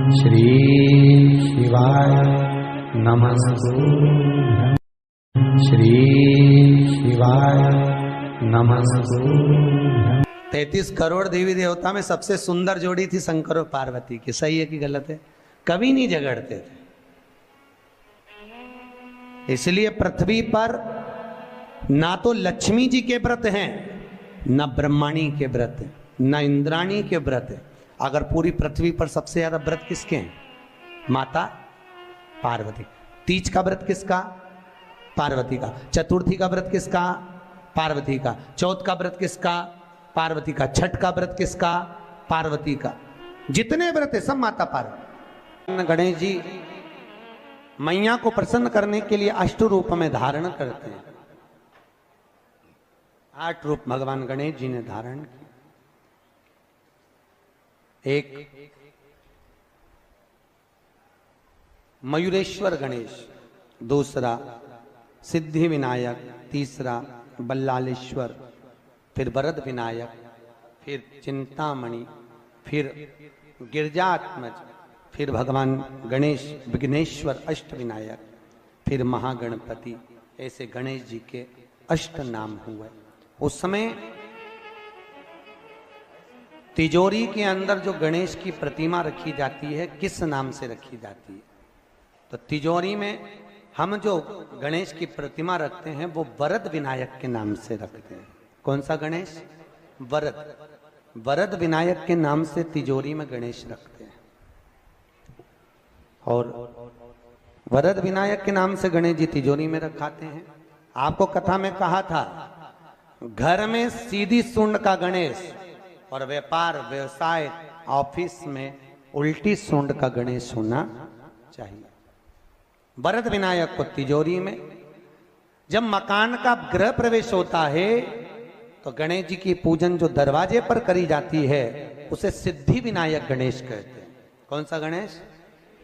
श्री शिवाय नमस्तुभ्यं। श्री शिवाय नमस्तुभ्यं। 33 करोड़ देवी देवता में सबसे सुंदर जोड़ी थी शंकर और पार्वती की। सही है कि गलत है? कभी नहीं झगड़ते थे। इसलिए पृथ्वी पर ना तो लक्ष्मी जी के व्रत हैं, ना ब्रह्माणी के व्रत हैं, ना इंद्राणी के व्रत हैं। अगर पूरी पृथ्वी पर सबसे ज्यादा व्रत किसके हैं? माता पार्वती। तीज का व्रत किसका? पार्वती का। चतुर्थी का व्रत किसका? पार्वती का। चौथ का व्रत किसका? पार्वती का। छठ का व्रत किसका? पार्वती का। जितने व्रत है सब माता पार्वती। गणेश जी मैया को प्रसन्न करने के लिए अष्ट रूप में धारण करते हैं। 8 रूप भगवान गणेश जी ने धारण किए। एक मयूरेश्वर गणेश, दूसरा सिद्धि विनायक, तीसरा बल्लालेश्वर, फिर वरद विनायक, फिर चिंतामणि, फिर गिरजात्मज, फिर भगवान गणेश विघ्नेश्वर अष्ट विनायक, फिर महागणपति। ऐसे गणेश जी के अष्ट नाम हुए। उस समय तिजोरी के अंदर जो गणेश की प्रतिमा रखी जाती है किस नाम से रखी जाती है? तो तिजोरी में हम जो गणेश की प्रतिमा रखते हैं वो वरद विनायक के नाम से रखते हैं। कौन सा गणेश? वरद। वरद विनायक के नाम से तिजोरी में गणेश रखते हैं। और वरद विनायक के नाम से गणेश जी तिजोरी में रखाते हैं। आपको कथा में कहा था, घर में सीधी सूंड का गणेश और व्यापार व्यवसाय ऑफिस में उल्टी सूंड का गणेश होना चाहिए। वरद विनायक को तिजोरी में। जब मकान का गृह प्रवेश होता है तो गणेश जी की पूजन जो दरवाजे पर करी जाती है उसे सिद्धि विनायक गणेश कहते हैं। कौन सा गणेश?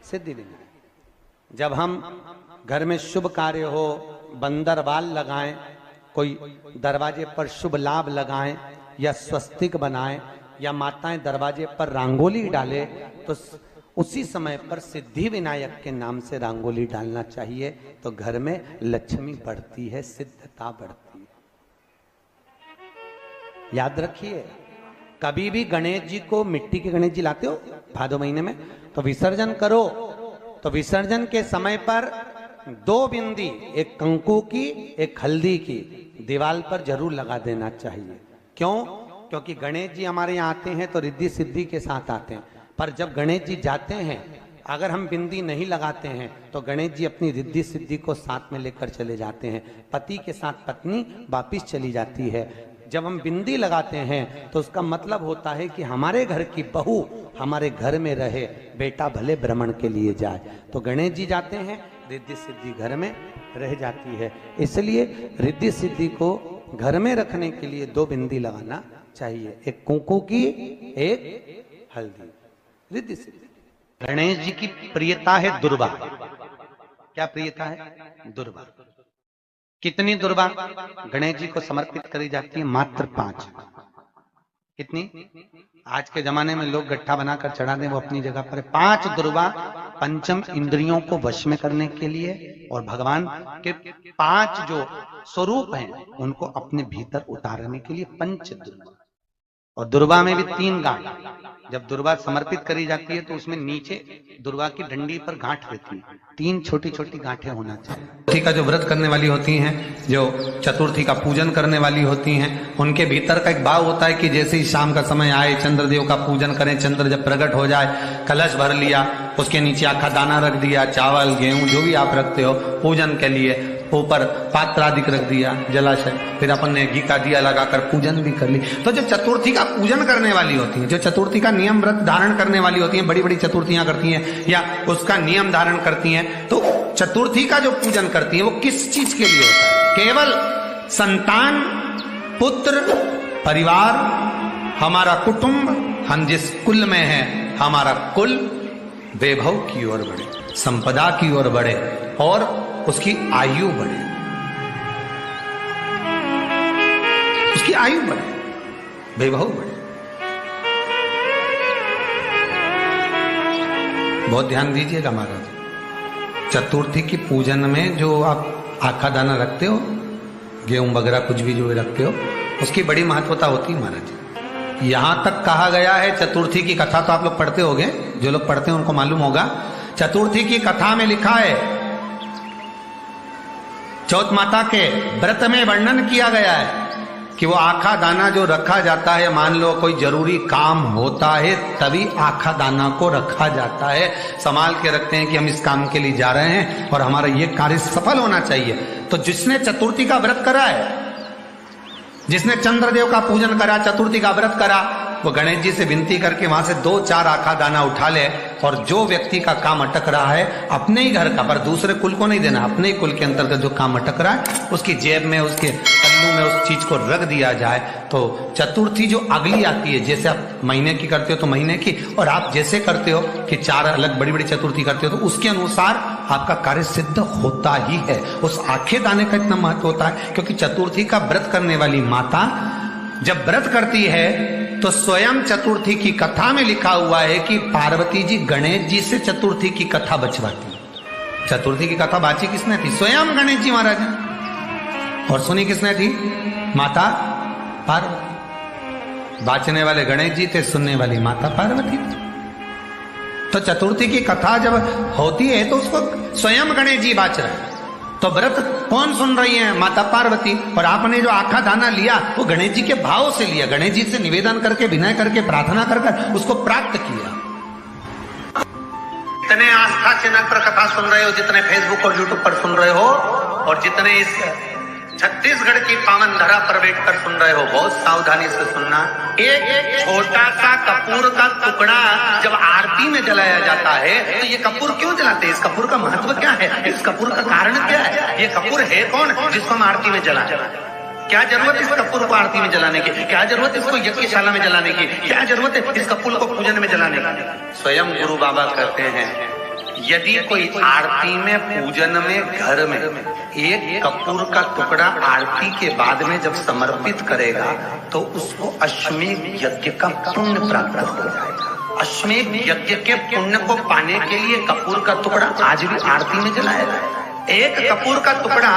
सिद्धि विनायक। जब हम घर में शुभ कार्य हो, बंदर बाल लगाएं, कोई दरवाजे पर शुभ लाभ लगाएं या स्वस्तिक बनाएं या माताएं दरवाजे पर रंगोली डाले तो उसी समय पर सिद्धि विनायक के नाम से रंगोली डालना चाहिए। तो घर में लक्ष्मी बढ़ती है, सिद्धता बढ़ती है। याद रखिए, कभी भी गणेश जी को, मिट्टी के गणेश जी लाते हो भादो महीने में, तो विसर्जन करो तो विसर्जन के समय पर 2 बिंदी, एक कंकु की एक हल्दी की, दीवार पर जरूर लगा देना चाहिए। क्यों? क्योंकि गणेश जी हमारे यहाँ आते हैं तो रिद्धि सिद्धि के साथ आते हैं। पर जब गणेश जी जाते हैं, अगर हम बिंदी नहीं लगाते हैं तो गणेश जी अपनी रिद्धि सिद्धि को साथ में लेकर चले जाते हैं। पति के साथ पत्नी वापिस चली जाती है। जब हम बिंदी लगाते हैं तो उसका मतलब होता है कि हमारे घर की बहू हमारे घर में रहे, बेटा भले भ्रमण के लिए जाए। तो गणेश जी जाते हैं, रिद्धि सिद्धि घर में रह जाती है। इसलिए रिद्धि सिद्धि को घर में रखने के लिए 2 बिंदी लगाना चाहिए, एक कुंकू की, एक हल्दी। रिद्धि सिद्धि। गणेश जी की प्रियता है दुर्वा। क्या प्रियता है? दुर्वा। कितनी दुर्वा गणेश जी को समर्पित करी जाती है? मात्र 5। कितनी? आज के जमाने में लोग गट्ठा बनाकर चढ़ा दें, वो अपनी जगह पर। 5 दुर्वा पंचम इंद्रियों को वश में करने के लिए और भगवान के 5 जो स्वरूप हैं उनको अपने भीतर उतारने के लिए 5 दुर्वा। और दुर्वा में भी 3 गांठ। जब दुर्वा समर्पित करी जाती है तो उसमें नीचे दुर्वा की डंडी पर गांठ रहती है, 3 छोटी छोटी गांठें होना चाहिए। चतुर्थी का जो व्रत करने वाली होती हैं, जो चतुर्थी का पूजन करने वाली होती हैं, उनके भीतर का एक भाव होता है कि जैसे ही शाम का समय आए चंद्रदेव का पूजन करें। चंद्र जब प्रकट हो जाए, कलश भर लिया, उसके नीचे आखा दाना रख दिया, चावल गेहूं जो भी आप रखते हो पूजन के लिए, ऊपर पात्र आदि रख दिया, जलाशय, फिर अपन ने घी का दिया लगाकर पूजन भी कर ली। तो जो चतुर्थी का पूजन करने वाली होती है, जो चतुर्थी का नियम व्रत धारण करने वाली होती है, बड़ी बड़ी चतुर्थियां करती हैं या उसका नियम धारण करती हैं, तो चतुर्थी का जो पूजन करती है वो किस चीज के लिए होता है? केवल संतान, पुत्र, परिवार, हमारा कुटुंब, हम जिस कुल में हैं, हमारा कुल वैभव की ओर बढ़े, संपदा की ओर बढ़े और उसकी आयु बढ़े, उसकी आयु बढ़े, वैभव बढ़े। बहुत ध्यान दीजिएगा महाराज। चतुर्थी की पूजन में जो आप आखा दाना रखते हो, गेहूं वगैरह कुछ भी जो रखते हो, उसकी बड़ी महत्वता होती है महाराज। यहां तक कहा गया है, चतुर्थी की कथा तो आप लोग पढ़ते होंगे, जो लोग पढ़ते हैं उनको मालूम होगा। चतुर्थी की कथा में लिखा है, चौथ माता के व्रत में वर्णन किया गया है कि वो आखा दाना जो रखा जाता है, मान लो कोई जरूरी काम होता है तभी आखा दाना को रखा जाता है, संभाल के रखते हैं कि हम इस काम के लिए जा रहे हैं और हमारा ये कार्य सफल होना चाहिए। तो जिसने चतुर्थी का व्रत करा है, जिसने चंद्रदेव का पूजन करा, चतुर्थी का व्रत करा, वो गणेश जी से विनती करके वहां से 2-4 आखा दाना उठा ले, और जो व्यक्ति का काम अटक रहा है अपने ही घर का, पर दूसरे कुल को नहीं देना, अपने ही कुल के अंतर्गत जो काम अटक रहा है उसकी जेब में, उसके पल्लू में उस चीज को रख दिया जाए। तो चतुर्थी जो अगली आती है, जैसे आप महीने की करते हो तो महीने की, और आप जैसे करते हो कि 4 अलग बड़ी बड़ी चतुर्थी करते हो तो उसके अनुसार आपका कार्य सिद्ध होता ही है। उस आखे दाने का इतना महत्व होता है क्योंकि चतुर्थी का व्रत करने वाली माता जब व्रत करती है तो स्वयं चतुर्थी की कथा में लिखा हुआ है कि पार्वती जी गणेश जी से चतुर्थी की कथा बचवाती। चतुर्थी की कथा बाची किसने थी? स्वयं गणेश जी महाराज। और सुनी किसने थी? माता पार्वती। बाचने वाले गणेश जी थे, सुनने वाली माता पार्वती थी। तो चतुर्थी की कथा जब होती है तो उसको स्वयं गणेश जी बाच रहे हैं। तो व्रत कौन सुन रही है? माता पार्वती। और आपने जो आखा दाना लिया वो गणेश जी के भाव से लिया, गणेश जी से निवेदन करके, विनय करके, प्रार्थना कर उसको प्राप्त किया। जितने आस्था चैनल पर कथा सुन रहे हो, जितने फेसबुक और यूट्यूब पर सुन रहे हो, और जितने इस छत्तीसगढ़ की पावन धरा पर बैठकर सुन रहे हो, बहुत सावधानी से सुनना। एक छोटा सा कपूर का टुकड़ा जब आरती में जलाया जाता है तो ये कपूर क्यों जलाते हैं? इस कपूर का महत्व क्या है? इस कपूर का कारण क्या है? ये कपूर है कौन जिसको हम आरती में जलाते हैं? क्या जरूरत इस कपूर को आरती में जलाने की? क्या जरूरत इसको यज्ञशाला में जलाने की? क्या जरूरत है इस कपूर को पूजन में जलाने की? स्वयं गुरु बाबा कहते हैं, यदि कोई आरती में, पूजन में, घर में एक कपूर का टुकड़ा आरती के बाद में जब समर्पित करेगा तो उसको अश्वमेध यज्ञ का पुण्य प्राप्त हो जाएगा। अश्वमेध यज्ञ के पुण्य को पाने के लिए कपूर का टुकड़ा आज भी आरती में जलाया जाएगा। एक कपूर का टुकड़ा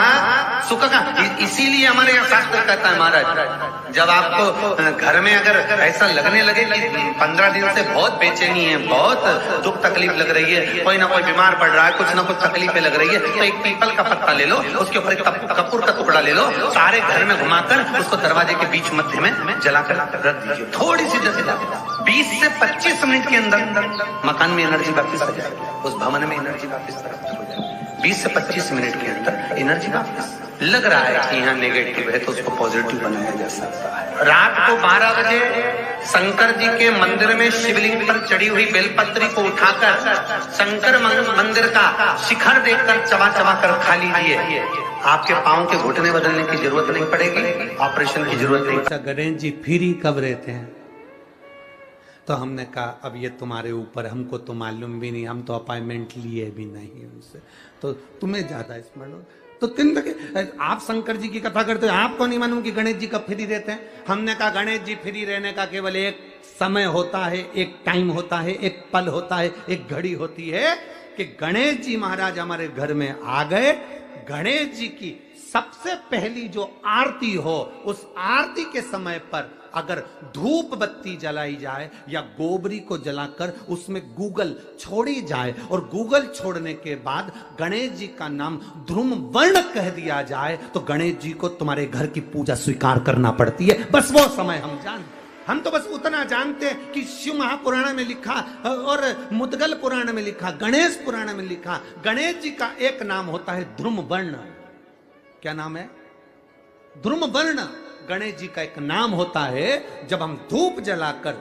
सुख का, इसीलिए हमारे यहाँ शास्त्र कहता है महाराज, जब आपको घर में अगर ऐसा लगने लगे कि 15 दिन से बहुत बेचैनी है, बहुत दुख तकलीफ लग रही है, कोई ना कोई बीमार पड़ रहा है, कुछ ना कुछ तकलीफें लग रही है, तो एक पीपल का पत्ता ले लो, उसके ऊपर एक कपूर का टुकड़ा ले लो, सारे घर में घुमाकर उसको दरवाजे के बीच मध्य में जलाकर रख दीजिए। थोड़ी सी जगह 20 से 25 मिनट के अंदर मकान में एनर्जी वापिस आ जाएगी, उस भवन में एनर्जी वापिस प्राप्त हो जाएगी। 20 से 25 मिनट के अंदर एनर्जी वापस। लग रहा है कि यहाँ नेगेटिव है तो उसको पॉजिटिव बनाया जा सकता है। रात को 12 बजे शंकर जी के मंदिर में शिवलिंग पर चढ़ी हुई बेलपत्री को उठाकर शंकर मंदिर का शिखर देखकर चबा चबा कर खा लीजिए। आपके पाँव के घुटने बदलने की जरूरत नहीं पड़ेगी, ऑपरेशन की जरूरत नहीं। गणेश जी फिर ही कब रहते हैं? तो हमने कहा अब ये तुम्हारे ऊपर, हमको तो मालूम भी नहीं, हम तो अपॉइंटमेंट लिए भी नहीं उनसे, तो तुम्हें ज्यादा स्मरण हो। तो किन तक आप शंकर जी की कथा करते हो, आपको नहीं मालूम कि गणेश जी कब फ्री रहते हैं? हमने कहा गणेश जी फ्री रहने का केवल एक समय होता है, एक टाइम होता है, एक पल होता है, एक घड़ी होती है कि गणेश जी महाराज हमारे घर में आ गए। गणेश जी की सबसे पहली जो आरती हो, उस आरती के समय पर अगर धूप बत्ती जलाई जाए या गोबरी को जलाकर उसमें गूगल छोड़ी जाए और गूगल छोड़ने के बाद गणेश जी का नाम ध्रुम वर्ण कह दिया जाए तो गणेश जी को तुम्हारे घर की पूजा स्वीकार करना पड़ती है। बस वो समय हम तो बस उतना जानते हैं कि शिव महापुराण में लिखा और मुदगल पुराण में लिखा, गणेश पुराण में लिखा, गणेश जी का एक नाम होता है ध्रुम वर्ण। क्या नाम है? ध्रुम वर्ण गणेश जी का एक नाम होता है। जब हम धूप जलाकर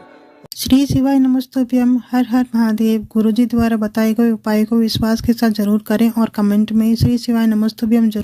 श्री शिवाय नमस्तुभ्यम, हर हर महादेव। गुरुजी द्वारा बताए गए उपाय को विश्वास के साथ जरूर करें और कमेंट में श्री शिवाय नमस्तुभ्यम जरूर